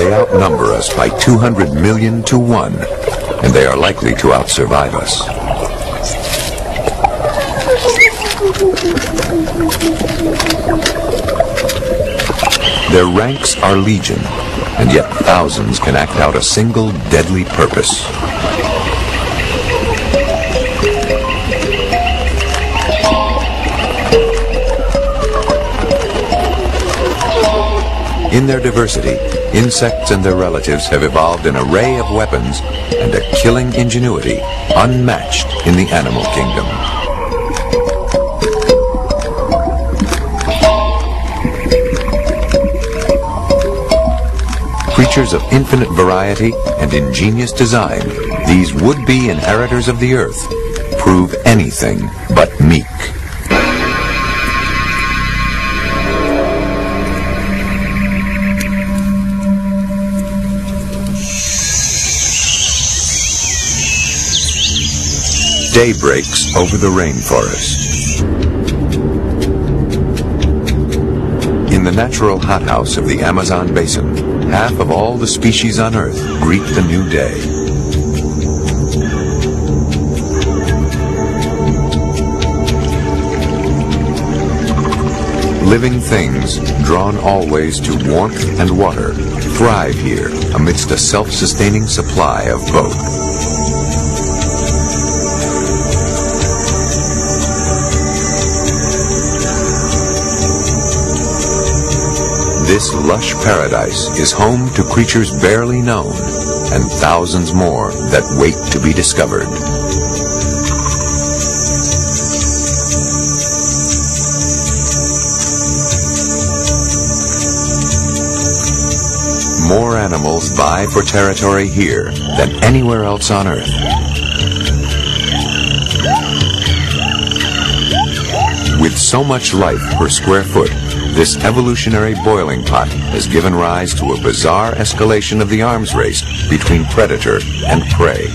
They outnumber us by 200 million to 1, and they are likely to outsurvive us. Their ranks are legion, and yet thousands can act out a single deadly purpose. In their diversity, insects and their relatives have evolved an array of weapons and a killing ingenuity unmatched in the animal kingdom. Creatures of infinite variety and ingenious design, these would-be inheritors of the earth prove anything but meek. Day breaks over the rainforest. In the natural hothouse of the Amazon basin, half of all the species on Earth greet the new day. Living things, drawn always to warmth and water, thrive here amidst a self-sustaining supply of both. This lush paradise is home to creatures barely known and thousands more that wait to be discovered. More animals vie for territory here than anywhere else on Earth. With so much life per square foot, this evolutionary boiling pot has given rise to a bizarre escalation of the arms race between predator and prey.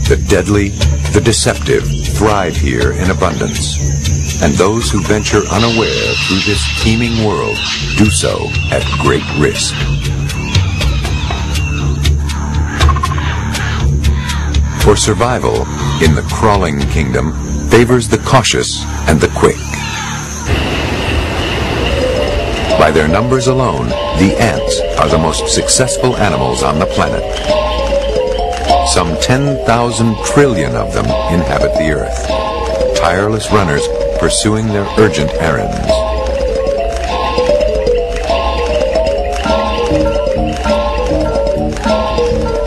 The deadly, the deceptive thrive here in abundance, and those who venture unaware through this teeming world do so at great risk. For survival in the crawling kingdom favors the cautious and the quick. By their numbers alone, the ants are the most successful animals on the planet. Some 10,000 trillion of them inhabit the earth, tireless runners pursuing their urgent errands.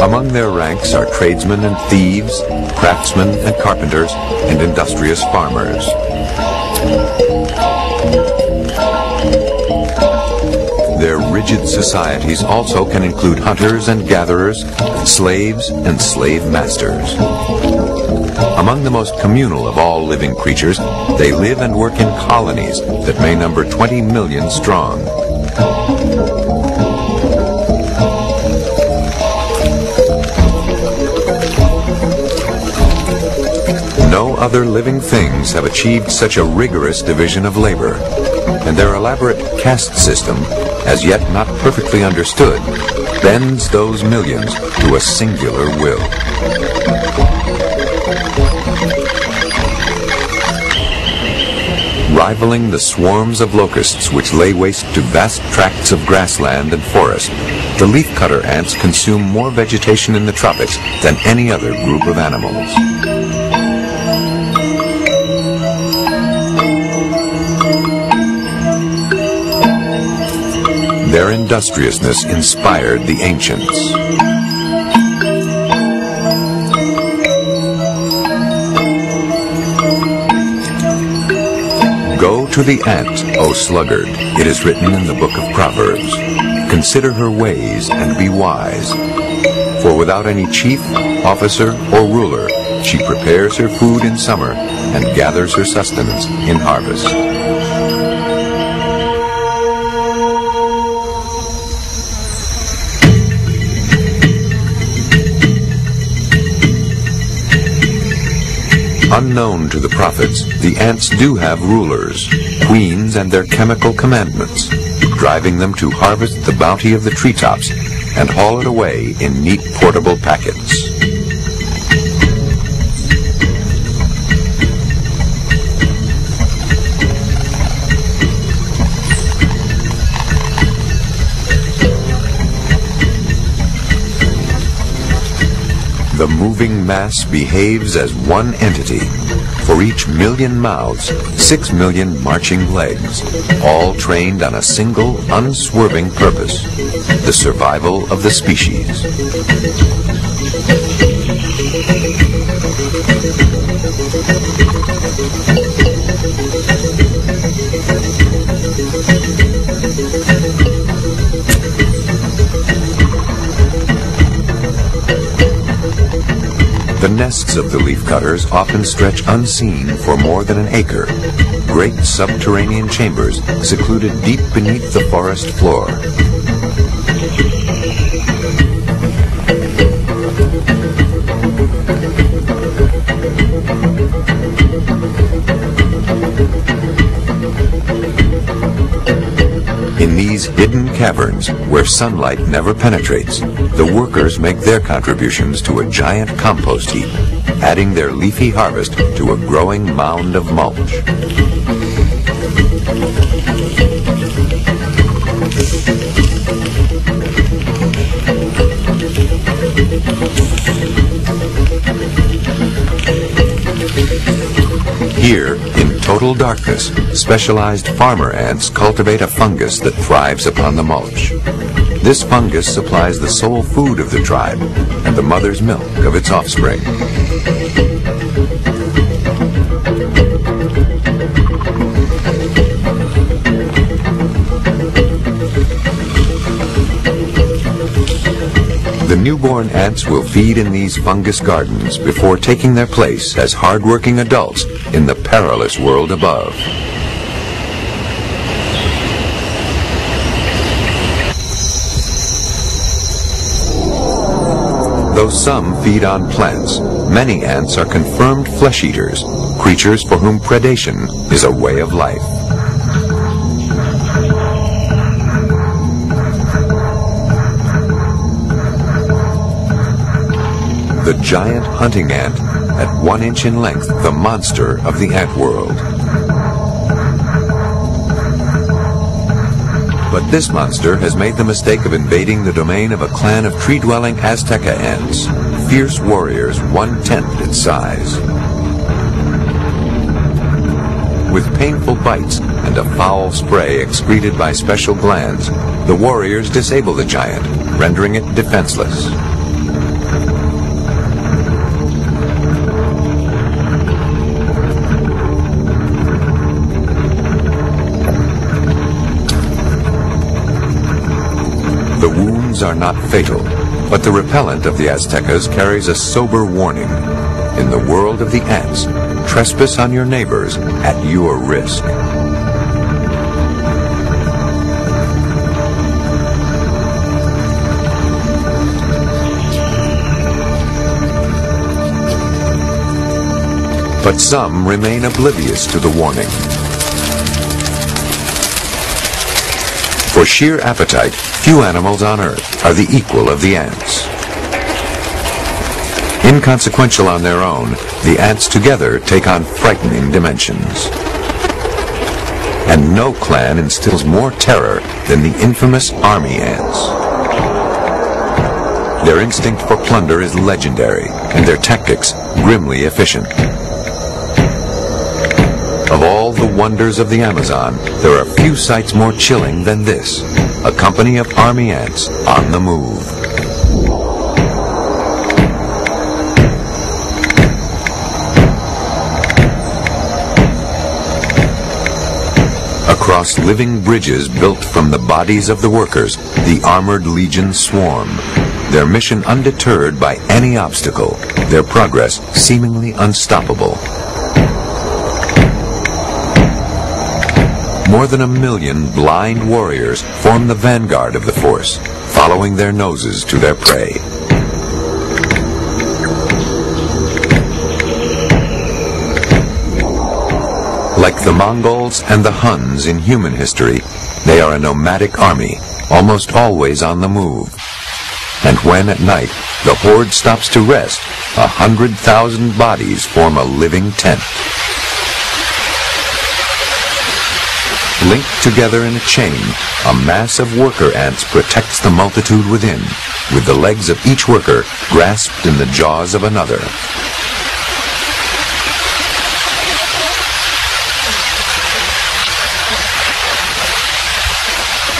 Among their ranks are tradesmen and thieves, craftsmen and carpenters, and industrious farmers. Their rigid societies also can include hunters and gatherers, slaves and slave masters. Among the most communal of all living creatures, they live and work in colonies that may number 20 million strong. No other living things have achieved such a rigorous division of labor, and their elaborate caste system, as yet not perfectly understood, bends those millions to a singular will. Rivaling the swarms of locusts which lay waste to vast tracts of grassland and forest, the leafcutter ants consume more vegetation in the tropics than any other group of animals. Their industriousness inspired the ancients. Go to the ant, O sluggard, it is written in the book of Proverbs. Consider her ways and be wise. For without any chief, officer, or ruler, she prepares her food in summer and gathers her sustenance in harvest. unknown to the prophets, the ants do have rulers, queens and their chemical commandments, driving them to harvest the bounty of the treetops and haul it away in neat portable packets. The moving mass behaves as one entity. For each million mouths, 6 million marching legs, all trained on a single, unswerving purpose, the survival of the species. The nests of the leafcutters often stretch unseen for more than an acre. Great subterranean chambers secluded deep beneath the forest floor. In these hidden caverns, where sunlight never penetrates, the workers make their contributions to a giant compost heap, adding their leafy harvest to a growing mound of mulch. Here, in total darkness, specialized farmer ants cultivate a fungus that thrives upon the mulch. This fungus supplies the sole food of the tribe and the mother's milk of its offspring. The newborn ants will feed in these fungus gardens before taking their place as hard-working adults in the perilous world above. Though some feed on plants, many ants are confirmed flesh eaters, creatures for whom predation is a way of life. The giant hunting ant, at 1 inch in length, the monster of the ant world. But this monster has made the mistake of invading the domain of a clan of tree-dwelling Azteca ants, fierce warriors 1/10 its size. With painful bites and a foul spray excreted by special glands, the warriors disable the giant, rendering it defenseless. The wounds are not fatal, but the repellent of the Aztecas carries a sober warning. In the world of the ants, trespass on your neighbors at your risk. But some remain oblivious to the warning. For sheer appetite, few animals on Earth are the equal of the ants. Inconsequential on their own, the ants together take on frightening dimensions. And no clan instills more terror than the infamous army ants. Their instinct for plunder is legendary, and their tactics grimly efficient. Of all the wonders of the Amazon, there are few sights more chilling than this, a company of army ants on the move. Across living bridges built from the bodies of the workers, the armored legions swarm, their mission undeterred by any obstacle, their progress seemingly unstoppable. More than 1 million blind warriors form the vanguard of the force, following their noses to their prey. Like the Mongols and the Huns in human history, they are a nomadic army, almost always on the move. And when at night the horde stops to rest, 100,000 bodies form a living tent. Linked together in a chain, a mass of worker ants protects the multitude within, with the legs of each worker grasped in the jaws of another.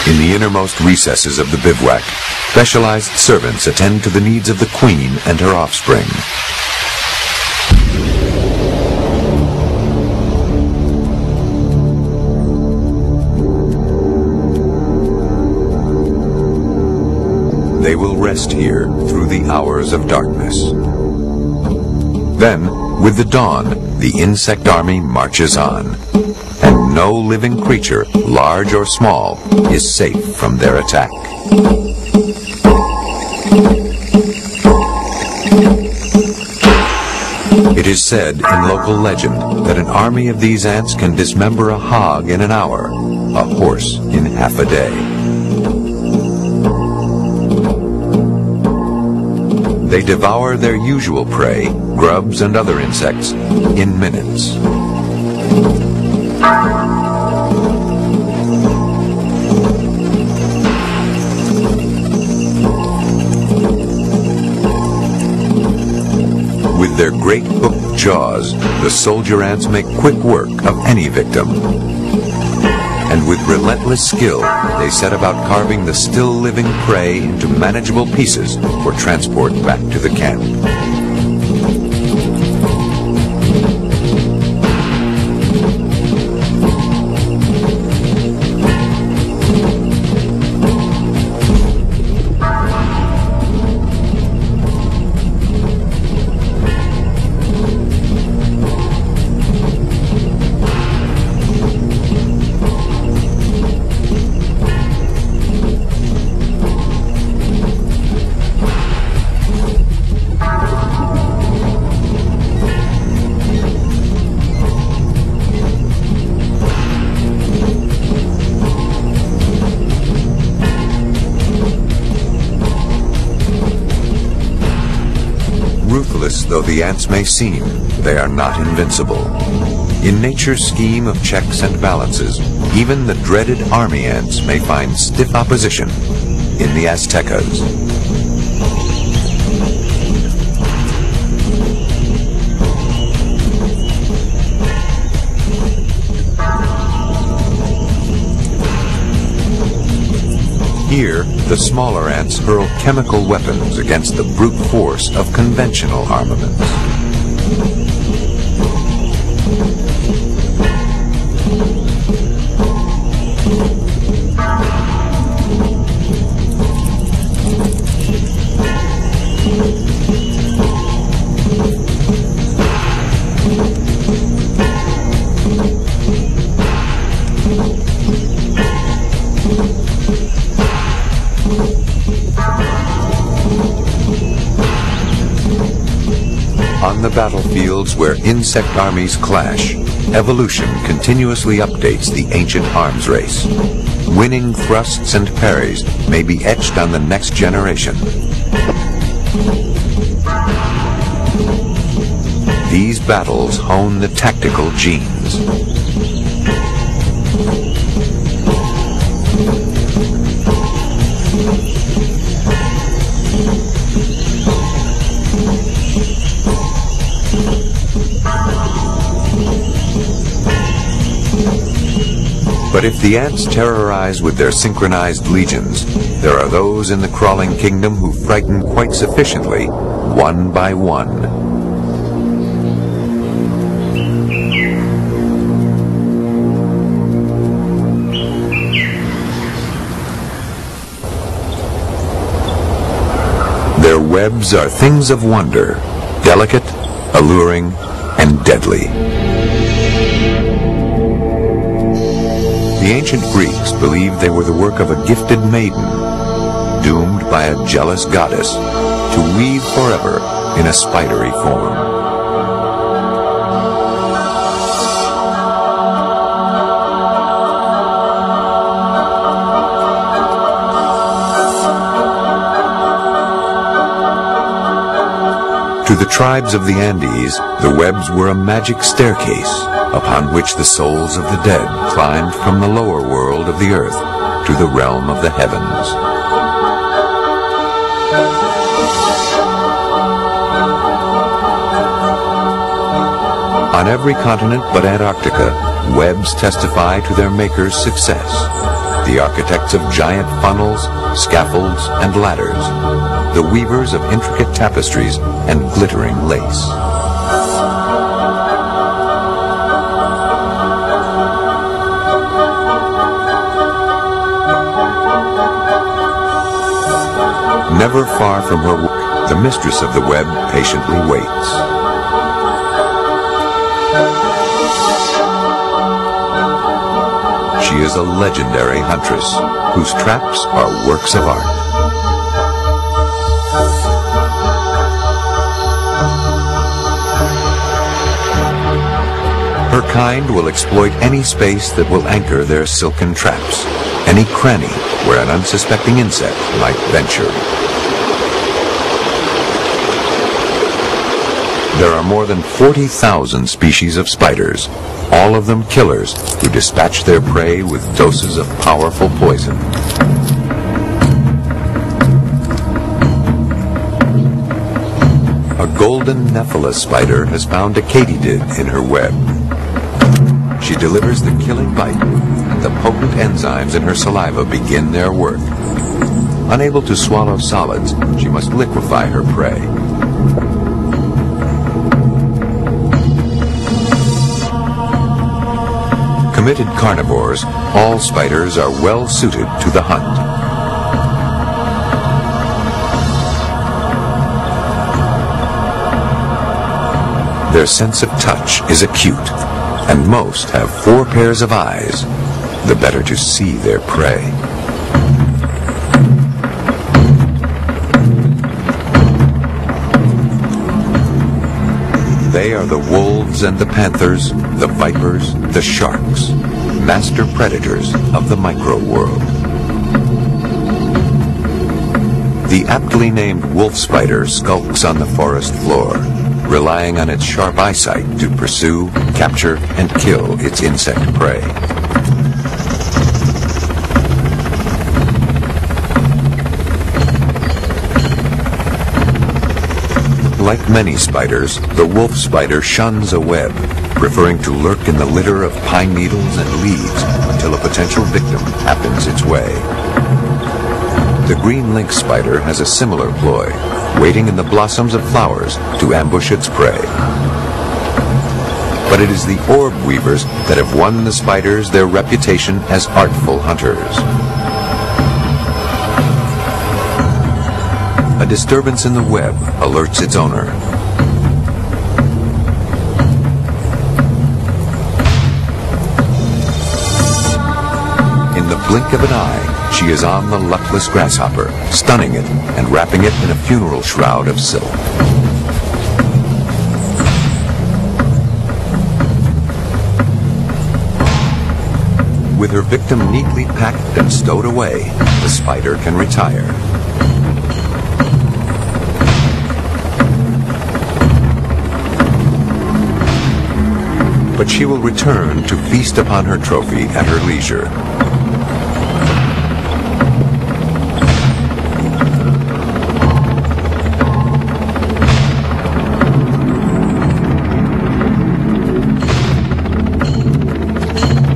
In the innermost recesses of the bivouac, specialized servants attend to the needs of the queen and her offspring. They will rest here through the hours of darkness. Then, with the dawn, the insect army marches on, and no living creature, large or small, is safe from their attack. It is said in local legend that an army of these ants can dismember a hog in an hour, a horse in half a day. They devour their usual prey, grubs and other insects, in minutes. With their great hooked jaws, the soldier ants make quick work of any victim. And with relentless skill, they set about carving the still living prey into manageable pieces for transport back to the camp. Ruthless though the ants may seem, they are not invincible. In nature's scheme of checks and balances, even the dreaded army ants may find stiff opposition in the Aztecas. Here, the smaller ants hurl chemical weapons against the brute force of conventional armaments. On the battlefields where insect armies clash, evolution continuously updates the ancient arms race. Winning thrusts and parries may be etched on the next generation. These battles hone the tactical genes. But if the ants terrorize with their synchronized legions, there are those in the crawling kingdom who frighten quite sufficiently, one by one. Their webs are things of wonder, delicate, alluring, and deadly. The ancient Greeks believed they were the work of a gifted maiden, doomed by a jealous goddess to weave forever in a spidery form. To the tribes of the Andes, the webs were a magic staircase upon which the souls of the dead climbed from the lower world of the earth to the realm of the heavens. On every continent but Antarctica, webs testify to their maker's success. The architects of giant funnels, scaffolds, and ladders, the weavers of intricate tapestries and glittering lace. Never far from her work, the mistress of the web patiently waits. She is a legendary huntress whose traps are works of art. Her kind will exploit any space that will anchor their silken traps, any cranny where an unsuspecting insect might venture. There are more than 40,000 species of spiders, all of them killers who dispatch their prey with doses of powerful poison. A golden Nephilis spider has found a katydid in her web. She delivers the killing bite, and the potent enzymes in her saliva begin their work. Unable to swallow solids, she must liquefy her prey. Committed carnivores, all spiders are well suited to the hunt. Their sense of touch is acute, and most have 4 pairs of eyes, the better to see their prey. They are the wolves and the panthers, the vipers, the sharks, master predators of the micro-world. The aptly named wolf spider skulks on the forest floor, relying on its sharp eyesight to pursue, capture, and kill its insect prey. Like many spiders, the wolf spider shuns a web, preferring to lurk in the litter of pine needles and leaves until a potential victim happens its way. The green lynx spider has a similar ploy, waiting in the blossoms of flowers to ambush its prey. But it is the orb weavers that have won the spiders their reputation as artful hunters. A disturbance in the web alerts its owner. In the blink of an eye, she is on the luckless grasshopper, stunning it and wrapping it in a funeral shroud of silk. With her victim neatly packed and stowed away, the spider can retire. But she will return to feast upon her trophy at her leisure.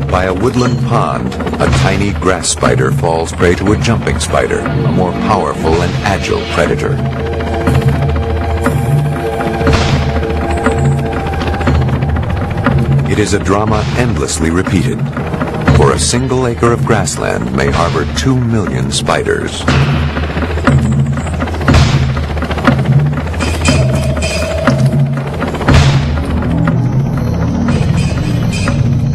By a woodland pond, a tiny grass spider falls prey to a jumping spider, a more powerful and agile predator. It is a drama endlessly repeated, for a single acre of grassland may harbor 2 million spiders.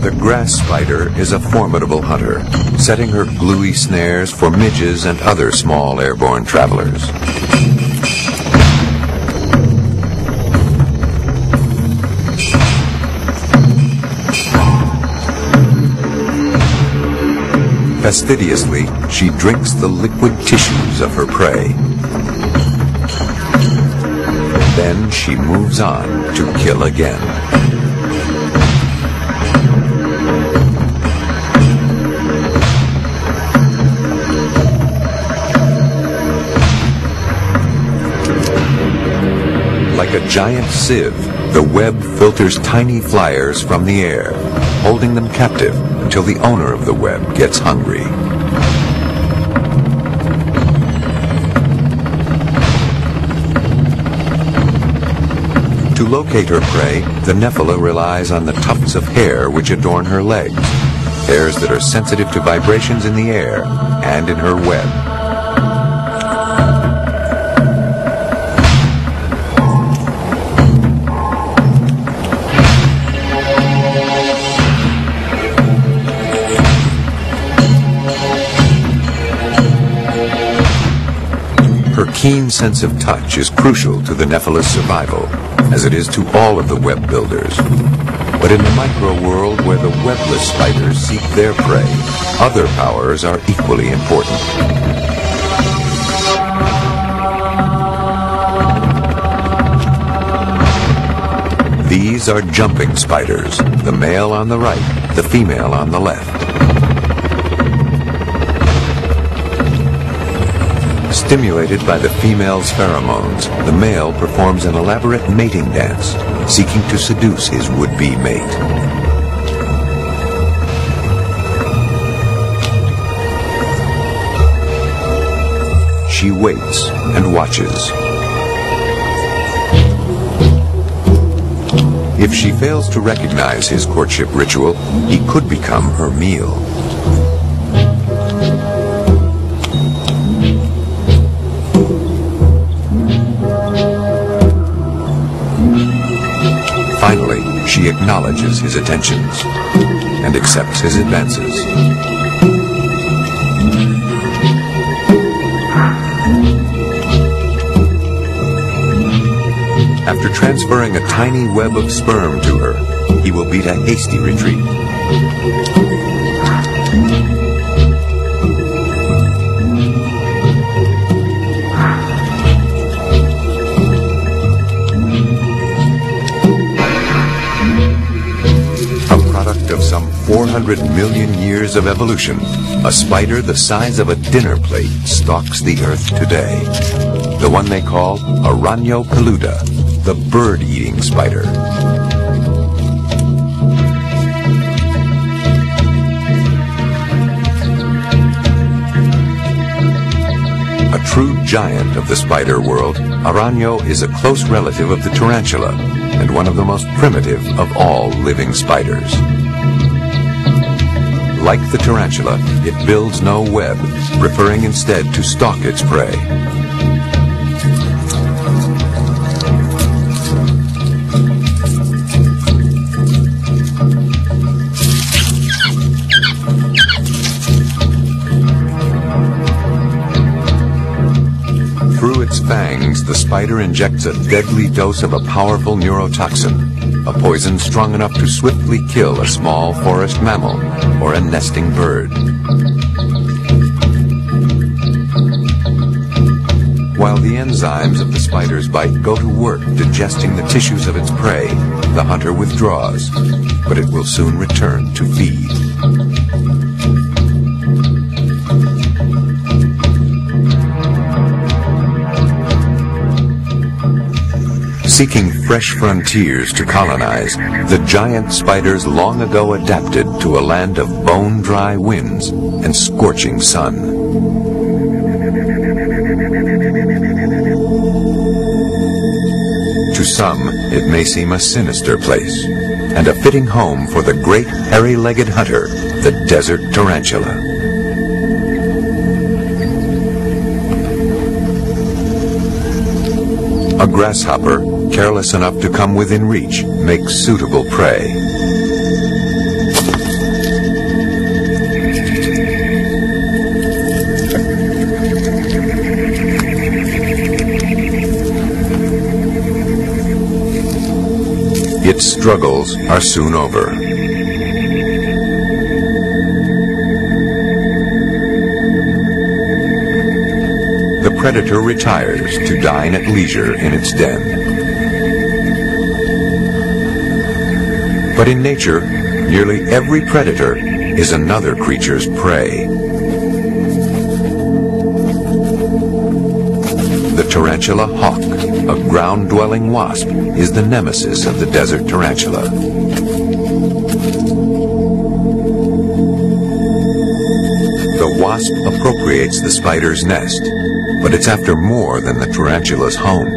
The grass spider is a formidable hunter, setting her gluey snares for midges and other small airborne travelers. Fastidiously, she drinks the liquid tissues of her prey. Then she moves on to kill again. Like a giant sieve, the web filters tiny flyers from the air, holding them captive until the owner of the web gets hungry. To locate her prey, the Nephilah relies on the tufts of hair which adorn her legs, hairs that are sensitive to vibrations in the air and in her web. Her keen sense of touch is crucial to the Nephilah's survival, as it is to all of the web builders. But in the micro-world where the webless spiders seek their prey, other powers are equally important. These are jumping spiders, the male on the right, the female on the left. Stimulated by the female's pheromones, the male performs an elaborate mating dance, seeking to seduce his would-be mate. She waits and watches. If she fails to recognize his courtship ritual, he could become her meal. Finally, she acknowledges his attentions and accepts his advances. After transferring a tiny web of sperm to her, he will beat a hasty retreat. Of some 400 million years of evolution, a spider the size of a dinner plate stalks the earth today. The one they call Aranio peluda, the bird-eating spider. A true giant of the spider world, Aranio is a close relative of the tarantula and one of the most primitive of all living spiders. Like the tarantula, it builds no web, preferring instead to stalk its prey. Through its fangs, the spider injects a deadly dose of a powerful neurotoxin, a poison strong enough to swiftly kill a small forest mammal or a nesting bird. While the enzymes of the spider's bite go to work digesting the tissues of its prey, the hunter withdraws, but it will soon return to feed. Seeking fresh frontiers to colonize, the giant spiders long ago adapted to a land of bone-dry winds and scorching sun. To some, it may seem a sinister place, and a fitting home for the great hairy-legged hunter, the desert tarantula. A grasshopper, careless enough to come within reach, makes suitable prey. Its struggles are soon over. The predator retires to dine at leisure in its den. But in nature, nearly every predator is another creature's prey. The tarantula hawk, a ground-dwelling wasp, is the nemesis of the desert tarantula. The wasp appropriates the spider's nest, but it's after more than the tarantula's home.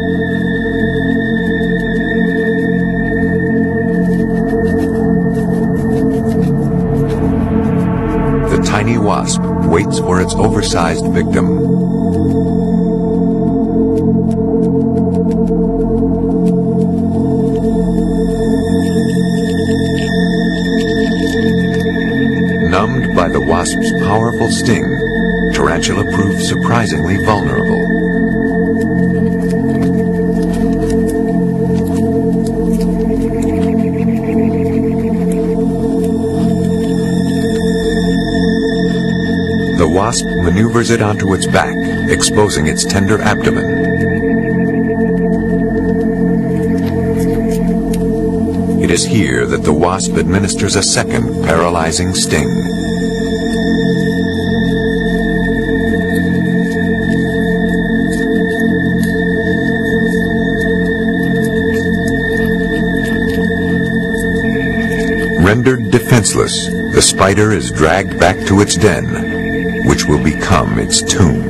The tiny wasp waits for its oversized victim. Numbed by the wasp's powerful sting, tarantula proves surprisingly vulnerable. The wasp maneuvers it onto its back, exposing its tender abdomen. It is here that the wasp administers a second paralyzing sting. Rendered defenseless, the spider is dragged back to its den, which will become its tomb.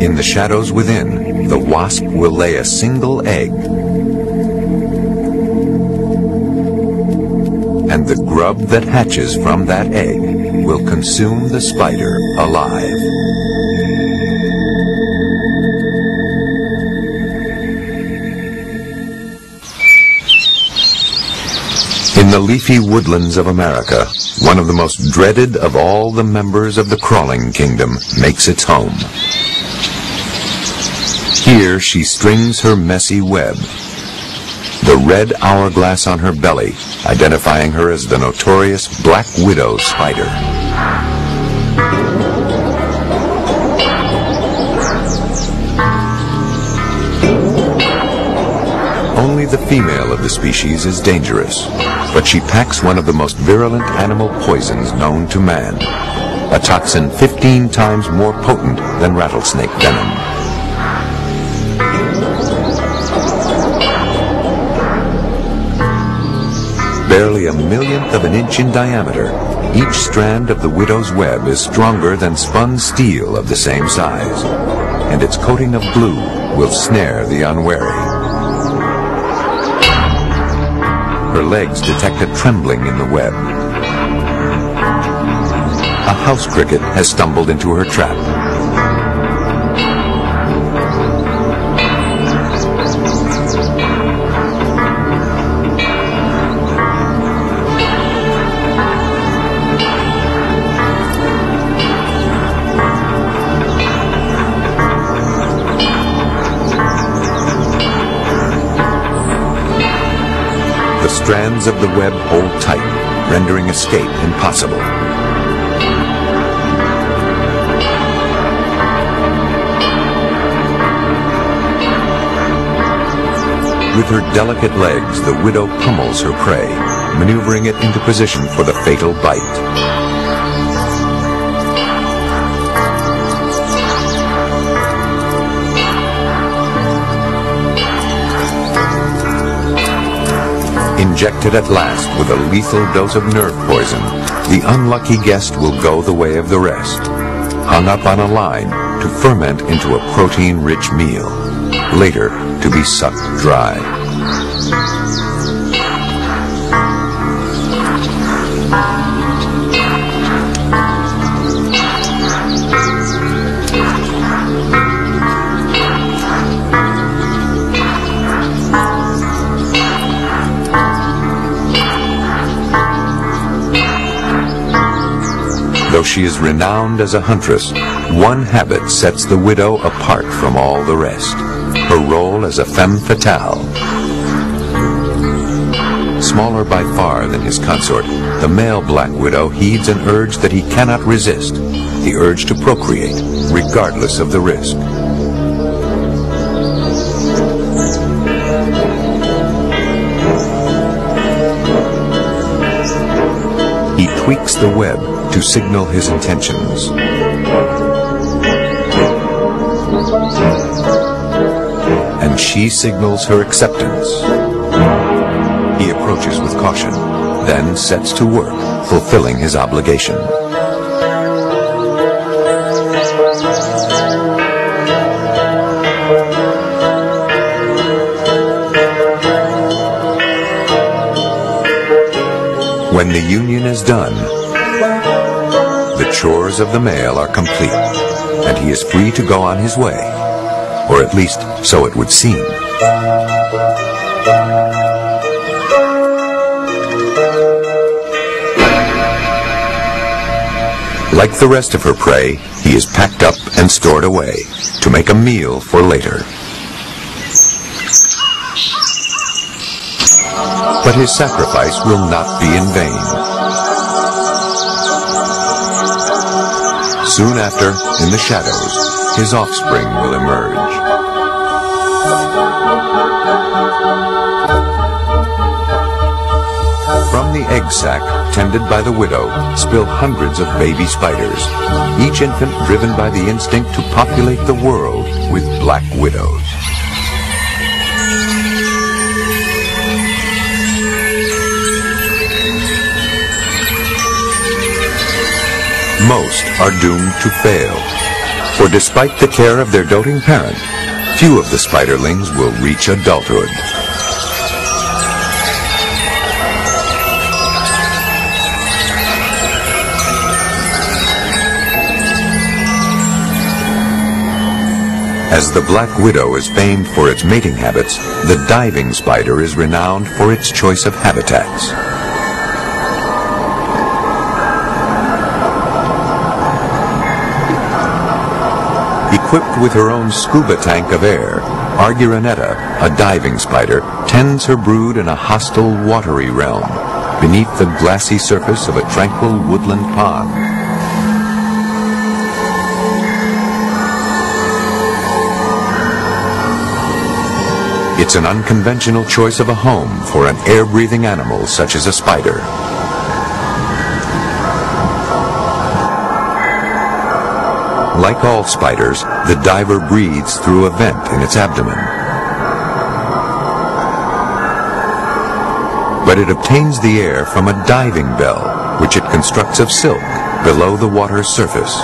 In the shadows within, the wasp will lay a single egg, and the grub that hatches from that egg will consume the spider alive. In the leafy woodlands of America, one of the most dreaded of all the members of the crawling kingdom makes its home. Here she strings her messy web, the red hourglass on her belly identifying her as the notorious black widow spider. Only the female of the species is dangerous, but she packs one of the most virulent animal poisons known to man, a toxin 15 times more potent than rattlesnake venom. Barely a millionth of an inch in diameter, each strand of the widow's web is stronger than spun steel of the same size, and its coating of blue will snare the unwary. Her legs detect a trembling in the web. A house cricket has stumbled into her trap. The strands of the web hold tight, rendering escape impossible. With her delicate legs, the widow pummels her prey, maneuvering it into position for the fatal bite. Injected at last with a lethal dose of nerve poison, the unlucky guest will go the way of the rest, hung up on a line to ferment into a protein-rich meal, later to be sucked dry. Though she is renowned as a huntress, one habit sets the widow apart from all the rest: her role as a femme fatale. Smaller by far than his consort, the male black widow heeds an urge that he cannot resist, the urge to procreate, regardless of the risk. tweaks the web to signal his intentions. And she signals her acceptance. He approaches with caution, then sets to work, fulfilling his obligation. When the union is done, the chores of the male are complete, and he is free to go on his way, or at least so it would seem. Like the rest of her prey, he is packed up and stored away to make a meal for later. But his sacrifice will not be in vain. Soon after, in the shadows, his offspring will emerge. From the egg sac, tended by the widow, spill hundreds of baby spiders, each infant driven by the instinct to populate the world with black widows. Most are doomed to fail, for despite the care of their doting parent, few of the spiderlings will reach adulthood. As the black widow is famed for its mating habits, the diving spider is renowned for its choice of habitats. Equipped with her own scuba tank of air, Arguranetta, a diving spider, tends her brood in a hostile watery realm, beneath the glassy surface of a tranquil woodland pond. It's an unconventional choice of a home for an air-breathing animal such as a spider. Like all spiders, the diver breathes through a vent in its abdomen. But it obtains the air from a diving bell, which it constructs of silk below the water's surface.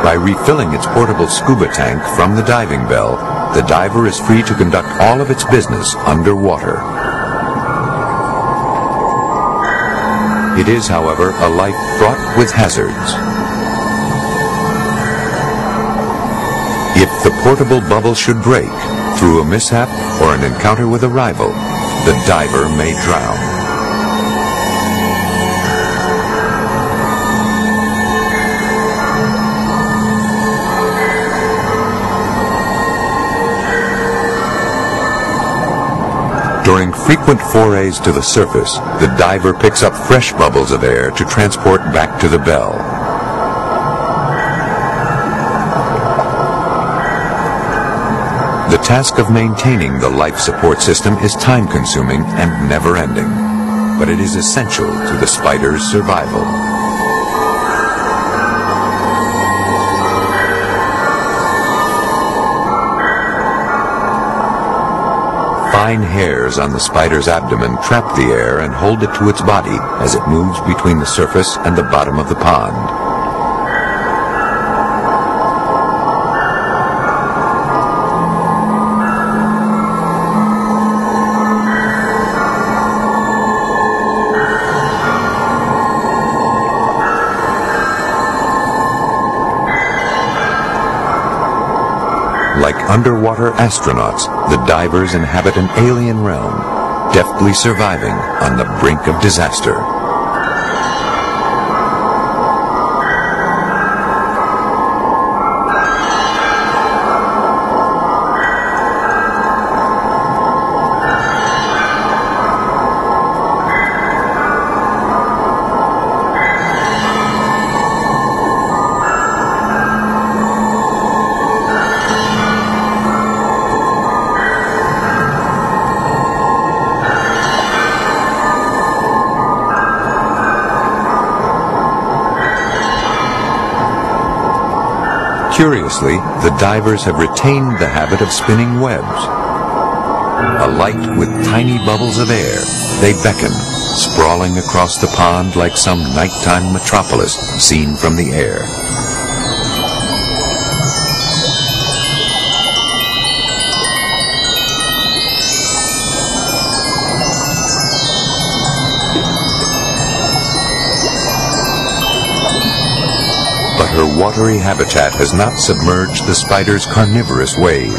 By refilling its portable scuba tank from the diving bell, the diver is free to conduct all of its business underwater. It is, however, a life fraught with hazards. If the portable bubble should break through a mishap or an encounter with a rival, the diver may drown. During frequent forays to the surface, the diver picks up fresh bubbles of air to transport back to the bell. The task of maintaining the life support system is time-consuming and never-ending, but it is essential to the spider's survival. Fine hairs on the spider's abdomen trap the air and hold it to its body as it moves between the surface and the bottom of the pond. Like underwater astronauts, the divers inhabit an alien realm, deftly surviving on the brink of disaster. Curiously, the divers have retained the habit of spinning webs. Alight with tiny bubbles of air, they beckon, sprawling across the pond like some nighttime metropolis seen from the air. But her watery habitat has not submerged the spider's carnivorous ways.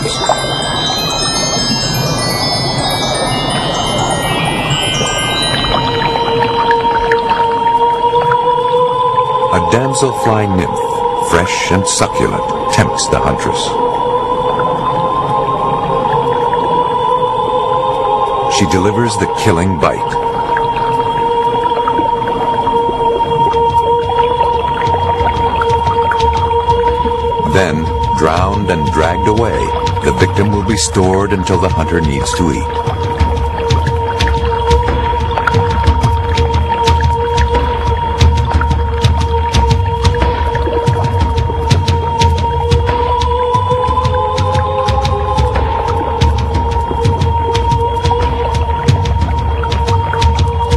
A damselfly nymph, fresh and succulent, tempts the huntress. She delivers the killing bite. Then, drowned and dragged away, the victim will be stored until the hunter needs to eat.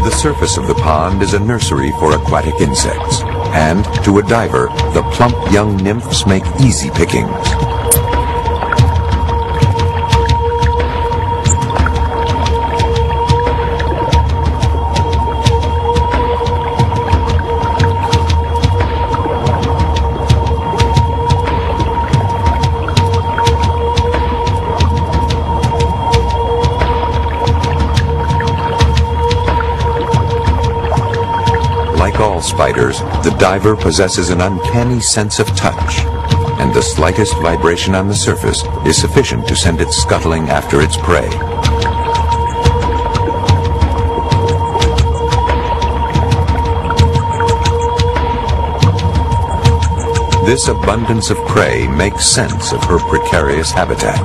The surface of the pond is a nursery for aquatic insects, and to a diver, the plump young nymphs make easy pickings. Like all spiders, the diver possesses an uncanny sense of touch, and the slightest vibration on the surface is sufficient to send it scuttling after its prey. This abundance of prey makes sense of her precarious habitat.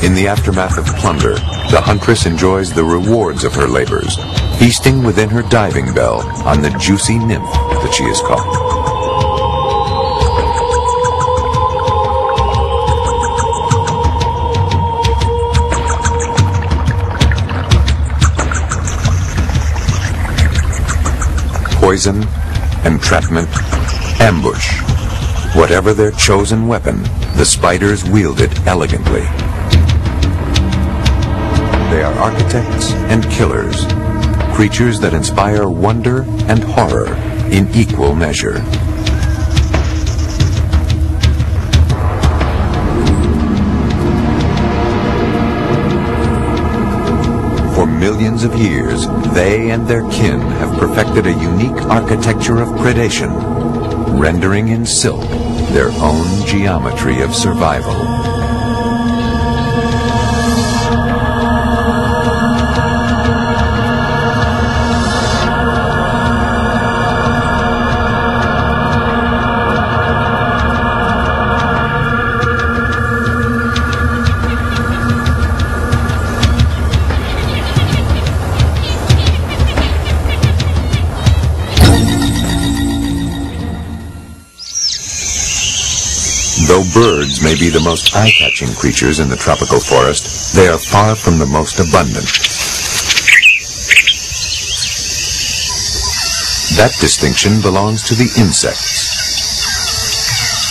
In the aftermath of plunder, the huntress enjoys the rewards of her labors, feasting within her diving bell on the juicy nymph that she has caught. Poison, entrapment, ambush. Whatever their chosen weapon, the spiders wield it elegantly. They are architects and killers, creatures that inspire wonder and horror in equal measure. For millions of years, they and their kin have perfected a unique architecture of predation, rendering in silk their own geometry of survival. Though birds may be the most eye-catching creatures in the tropical forest, they are far from the most abundant. That distinction belongs to the insects.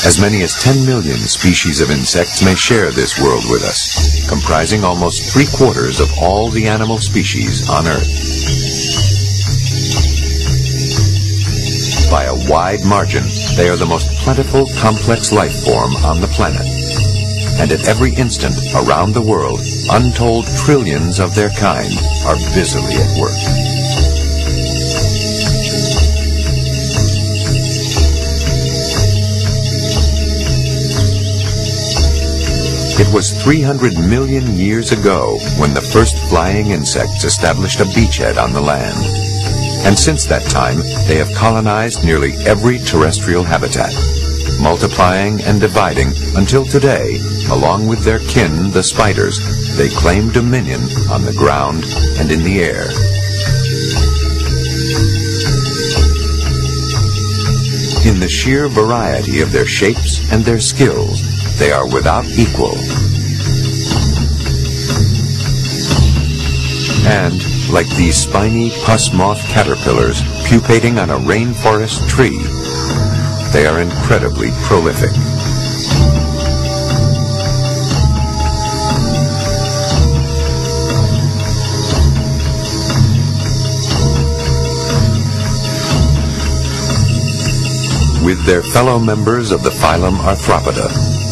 As many as 10 million species of insects may share this world with us, comprising almost 3/4 of all the animal species on Earth. By a wide margin, they are the most plentiful, complex life form on the planet. And at every instant, around the world, untold trillions of their kind are busily at work. It was 300 million years ago when the first flying insects established a beachhead on the land. And since that time, they have colonized nearly every terrestrial habitat, multiplying and dividing until today, along with their kin, the spiders, they claim dominion on the ground and in the air. sheer variety of their shapes and their skills, they are without equal. And, like these spiny pus moth caterpillars pupating on a rainforest tree, they are incredibly prolific. With their fellow members of the phylum Arthropoda,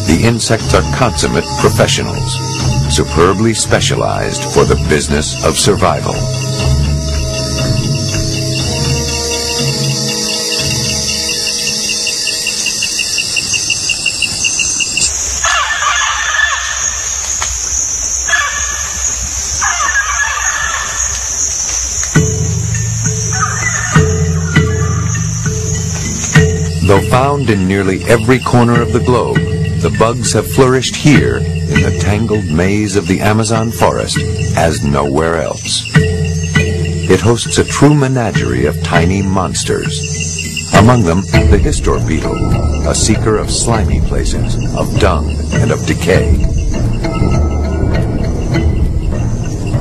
the insects are consummate professionals, superbly specialized for the business of survival. Though found in nearly every corner of the globe, the bugs have flourished here in the tangled maze of the Amazon forest as nowhere else. It hosts a true menagerie of tiny monsters. Among them, the histor beetle, a seeker of slimy places, of dung, and of decay.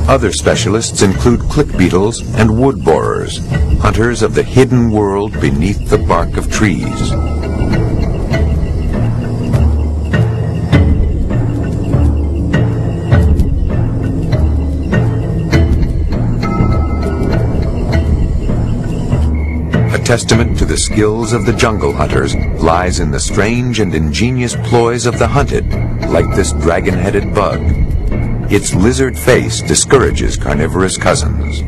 Other specialists include click beetles and wood borers, hunters of the hidden world beneath the bark of trees. A testament to the skills of the jungle hunters lies in the strange and ingenious ploys of the hunted, like this dragon-headed bug. Its lizard face discourages carnivorous cousins.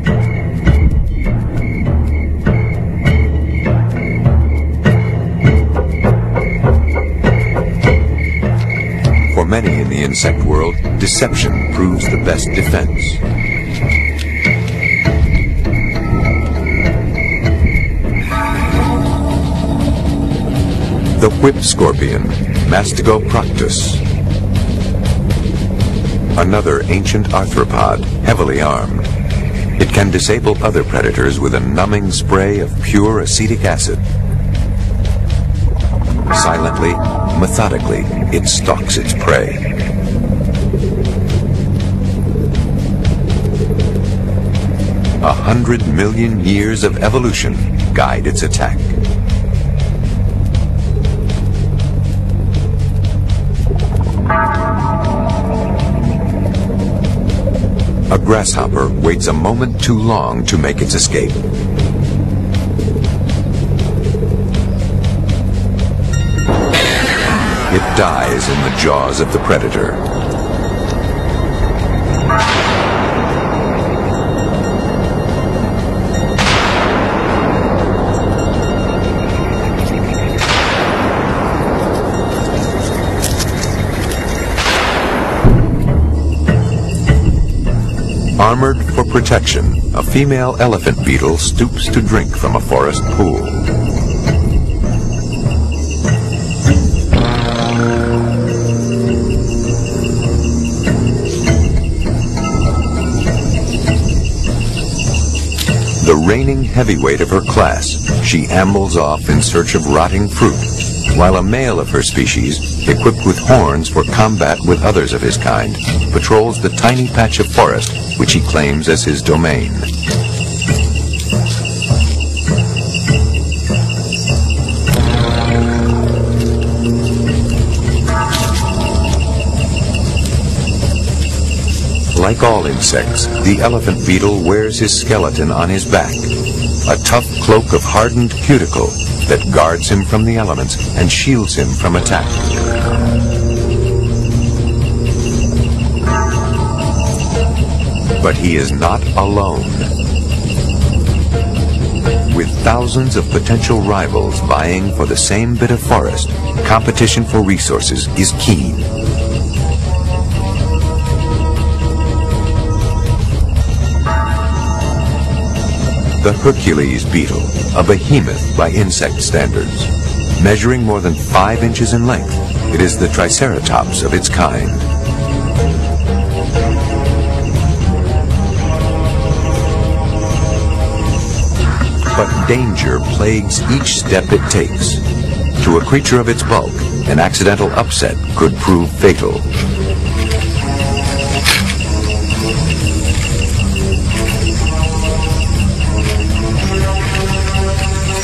For many in the insect world, deception proves the best defense. The whip scorpion, Mastigoproctus. Another ancient arthropod, heavily armed. It can disable other predators with a numbing spray of pure acetic acid. Silently, methodically, it stalks its prey. – 100 million years of evolution guide its attack. A grasshopper waits a moment too long to make its escape. It dies in the jaws of the predator. Armored for protection, a female elephant beetle stoops to drink from a forest pool. The reigning heavyweight of her class, she ambles off in search of rotting fruit, while a male of her species, equipped with horns for combat with others of his kind, patrols the tiny patch of forest which he claims as his domain. Like all insects, the elephant beetle wears his skeleton on his back, a tough cloak of hardened cuticle that guards him from the elements and shields him from attack. But he is not alone. With thousands of potential rivals vying for the same bit of forest, competition for resources is keen. The Hercules beetle, a behemoth by insect standards. Measuring more than 5 inches in length, it is the triceratops of its kind. But danger plagues each step it takes. To a creature of its bulk, an accidental upset could prove fatal.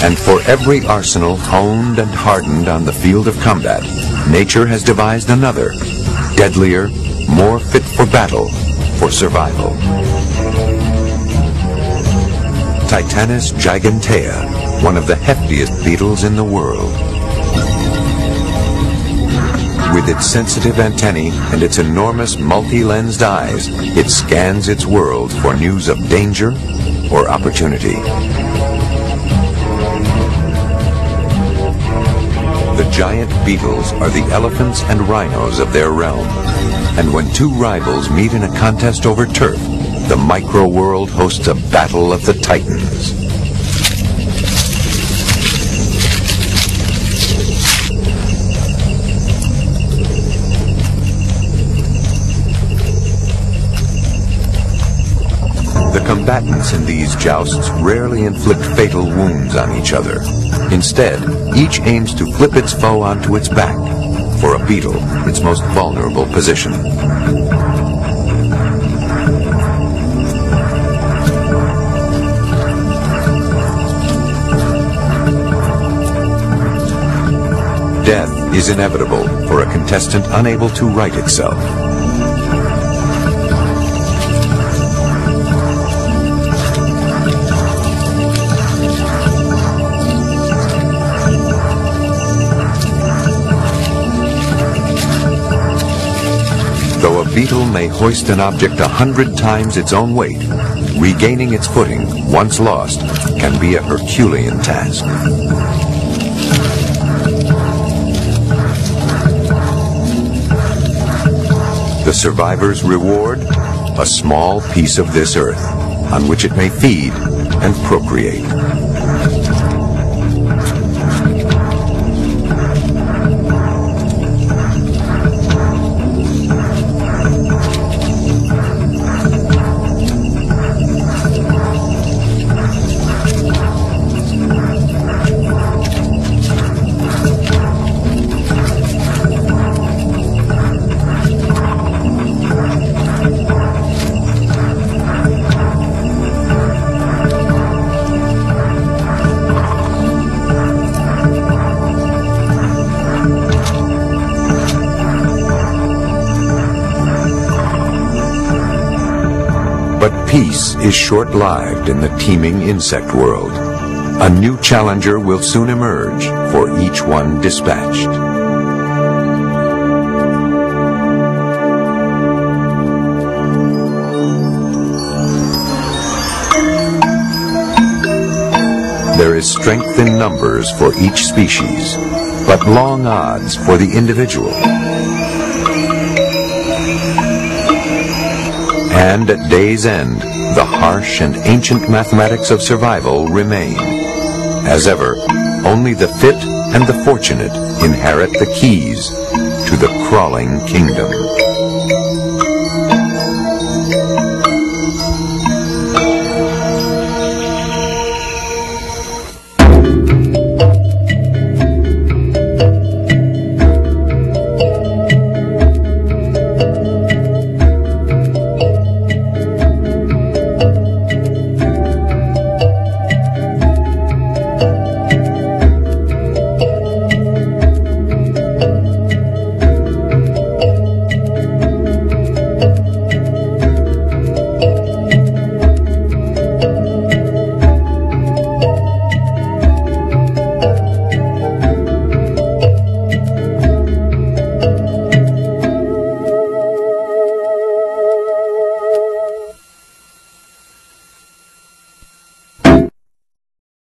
And for every arsenal honed and hardened on the field of combat, nature has devised another, deadlier, more fit for battle, for survival. Titanus gigantea, one of the heftiest beetles in the world. With its sensitive antennae and its enormous multi-lensed eyes, it scans its world for news of danger or opportunity. The giant beetles are the elephants and rhinos of their realm. And when two rivals meet in a contest over turf, the micro-world hosts a battle of the titans. The combatants in these jousts rarely inflict fatal wounds on each other. Instead, each aims to flip its foe onto its back, for a beetle, its most vulnerable position. Death is inevitable for a contestant unable to right itself. Though a beetle may hoist an object 100 times its own weight, regaining its footing, once lost, can be a Herculean task. The survivor's reward? A small piece of this earth, on which it may feed and procreate. But peace is short-lived in the teeming insect world. A new challenger will soon emerge for each one dispatched. There is strength in numbers for each species, but long odds for the individual. And at day's end, the harsh and ancient mathematics of survival remain. As ever, only the fit and the fortunate inherit the keys to the crawling kingdom.